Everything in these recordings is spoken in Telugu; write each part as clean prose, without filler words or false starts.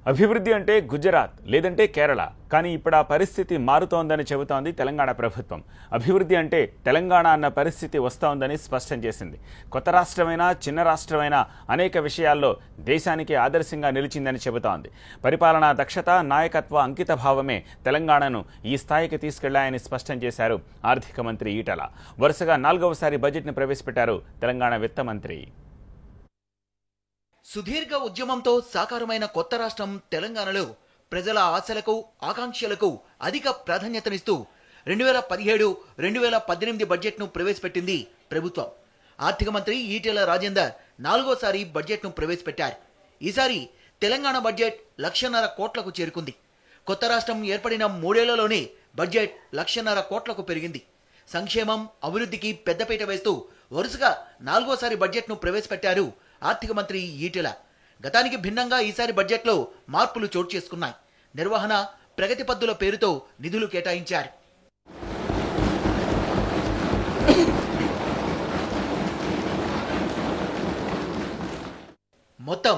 అభివృద్ధి అంటే గుజరాత్ లేదంటే కేరళ, కానీ ఇప్పుడు ఆ పరిస్థితి మారుతోందని చెబుతోంది తెలంగాణ ప్రభుత్వం. అభివృద్ధి అంటే తెలంగాణ అన్న పరిస్థితి వస్తోందని స్పష్టం చేసింది. కొత్త రాష్ట్రమైనా చిన్న రాష్ట్రమైనా అనేక విషయాల్లో దేశానికి ఆదర్శంగా నిలిచిందని చెబుతోంది. పరిపాలనా దక్షత, నాయకత్వ అంకిత భావమే తెలంగాణను ఈ స్థాయికి తీసుకెళ్లాయని స్పష్టం చేశారు ఆర్థిక మంత్రి ఈటల. వరుసగా 4వసారి బడ్జెట్ను ప్రవేశపెట్టారు తెలంగాణ విత్త మంత్రి. సుదీర్ఘ ఉద్యమంతో సాకారమైన కొత్త రాష్ట్రం తెలంగాణలో ప్రజల ఆశలకు, ఆకాంక్షలకు అధిక ప్రాధాన్యతనిస్తూ 2017-2018 బడ్జెట్ను ప్రవేశపెట్టింది ప్రభుత్వం. ఆర్థిక మంత్రి ఈటెల రాజేందర్ 4వసారి బడ్జెట్ను ప్రవేశపెట్టారు. ఈసారి తెలంగాణ బడ్జెట్ 1,50,000 కోట్లకు చేరుకుంది. కొత్త రాష్ట్రం ఏర్పడిన 3 ఏళ్లలోనే బడ్జెట్ 1,50,000 కోట్లకు పెరిగింది. సంక్షేమం, అభివృద్ధికి పెద్దపీట వేస్తూ వరుసగా 4వసారి బడ్జెట్ను ప్రవేశపెట్టారు ఆర్థిక మంత్రి ఈటెల. గతానికి భిన్నంగా ఈసారి బడ్జెట్లో మార్పులు చోటు చేసుకున్నాయి. నిర్వహణ, ప్రగతి పద్దుల పేరుతో నిధులు కేటాయించారు. మొత్తం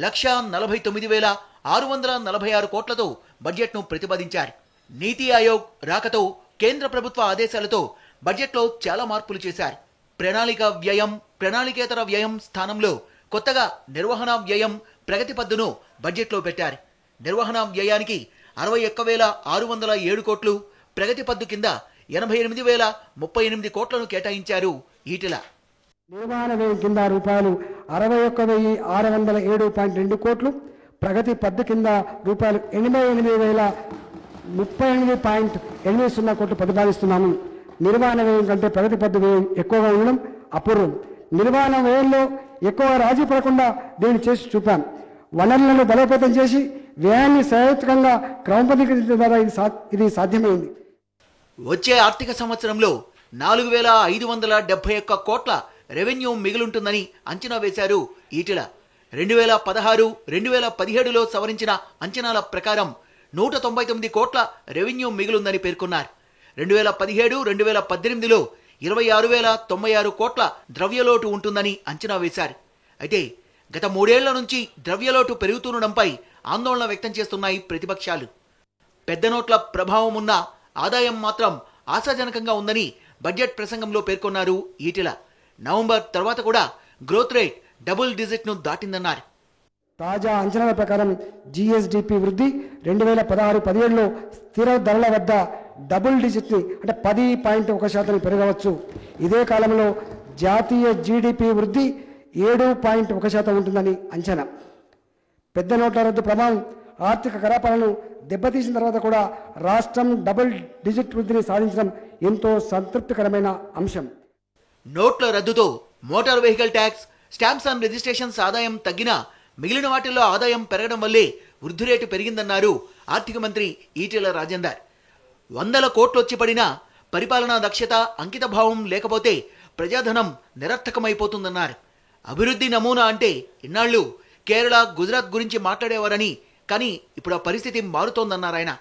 1,49,646 కోట్లతో బడ్జెట్ను ప్రతిపాదించారు. నీతి ఆయోగ్ రాకతో కేంద్ర ప్రభుత్వ ఆదేశాలతో బడ్జెట్లో చాలా మార్పులు చేశారు. ప్రణాళిక వ్యయం, ప్రణాళికేతర వ్యయం స్థానంలో కొత్తగా నిర్వహణ వ్యయం, ప్రగతి పద్దును బడ్జెట్లో పెట్టారు. నిర్వహణ వ్యయానికి 61,607 కోట్లు, ప్రగతి పద్దు కింద 88,038 కోట్లను కేటాయించారు ఈటెల. నిర్వహణ వ్యయం కింద రూపాయలు 61,607.2 కోట్లు, ప్రగతి పద్దు కింద రూపాయలు 88,038.80 కోట్లు ప్రతిపాదిస్తున్నాము. నిర్వహణ వ్యయం కంటే ప్రగతి పద్దు వ్యయం ఎక్కువగా ఉండడం అపూర్వం. నిర్వహణ వ్యయంలో ఎక్కువ రాజీ పడకుండా దీన్ని చేసి చూపాం. వనరులను బలోపేతం చేసి వ్యయాన్ని సహేతుకంగా క్రమబద్ధీకరించడం ద్వారా ఇది సాధ్యమైంది. వచ్చే ఆర్థిక సంవత్సరంలో 4,571 కోట్ల రెవెన్యూ మిగులుంటుందని అంచనా వేశారు ఈటెల. 2016-2017లో సవరించిన అంచనాల ప్రకారం 199 కోట్ల రెవెన్యూ మిగులుందని పేర్కొన్నారు. 2017-2018లో 26,096 కోట్ల ద్రవ్యలోటు ఉంటుందని అంచనా వేశారు. అయితే గత 3 ఏళ్ల నుంచి ద్రవ్యలోటు పెరుగుతుండడంపై ఆందోళన వ్యక్తం చేస్తున్నాయి ప్రతిపక్షాలు. పెద్ద నోట్ల ప్రభావం ఉన్న ఆదాయం మాత్రం ఆశాజనకంగా ఉందని బడ్జెట్ ప్రసంగంలో పేర్కొన్నారు ఈటెల. నవంబర్ తర్వాత కూడా గ్రోత్ రేట్ డబుల్ డిజిట్ను దాటిందన్నారు. తాజా అంచనాల ప్రకారం జిఎస్డిపి వృద్ధి 2016-17లో స్థిర ధరల వద్ద డబుల్ డిజిట్ని అంటే 10.1% పెరగవచ్చు. ఇదే కాలంలో జాతీయ జీడిపి వృద్ధి 7.1% ఉంటుందని అంచనా. పెద్ద నోట్ల రద్దు ప్రభావం ఆర్థిక కలాపాలను దెబ్బతీసిన తర్వాత కూడా రాష్ట్రం డబుల్ డిజిట్ వృద్ధిని సాధించడం ఎంతో సంతృప్తికరమైన అంశం. నోట్ల రద్దుతో motor vehicle tax, stamps and registrations ఆదాయం తగ్గినా మిగిలిన వాటిల్లో ఆదాయం పెరగడం వల్లే వృద్ధి రేటు పెరిగిందన్నారు ఆర్థిక మంత్రి ఈటెల రాజేందర్. 100 కోట్లు వచ్చి పడినా పరిపాలనా దక్షత, అంకిత భావం లేకపోతే ప్రజాధనం నిరర్థకమైపోతుందన్నారు. అభివృద్ధి నమూనా అంటే ఇన్నాళ్లు కేరళ, గుజరాత్ గురించి మాట్లాడేవారని, కానీ ఇప్పుడు ఆ పరిస్థితి మారుతోందన్నారు ఆయన.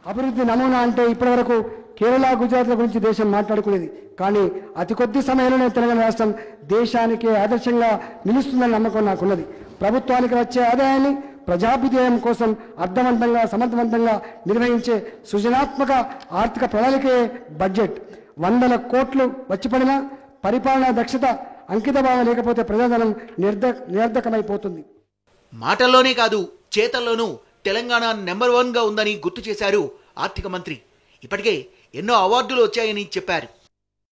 అభివృద్ధి నమూనా అంటే ఇప్పటివరకు కేరళ, గుజరాత్ల గురించి దేశం మాట్లాడుకునేది. కానీ అతి కొద్ది సమయంలోనే తెలంగాణ రాష్ట్రం దేశానికి ఆదర్శంగా నిలుస్తుందని నమ్మకం నాకున్నది. ప్రభుత్వానికి వచ్చే ఆదాయాన్ని ప్రజాభ్యుదయం కోసం అర్థవంతంగా, సమర్థవంతంగా నిర్వహించే సృజనాత్మక ఆర్థిక ప్రణాళికే బడ్జెట్. 100 కోట్లు వచ్చి పడినా పరిపాలనా దక్షత, అంకిత భావం లేకపోతే ప్రజాధనం నిరర్ధకమైపోతుంది. మాటల్లోనే కాదు, చేతల్లోనూ తెలంగాణ నెంబర్ 1గా ఉందని గుర్తు చేశారు ఆర్థిక మంత్రి. ఇప్పటికే ఎన్నో అవార్డులు వచ్చాయని చెప్పారు.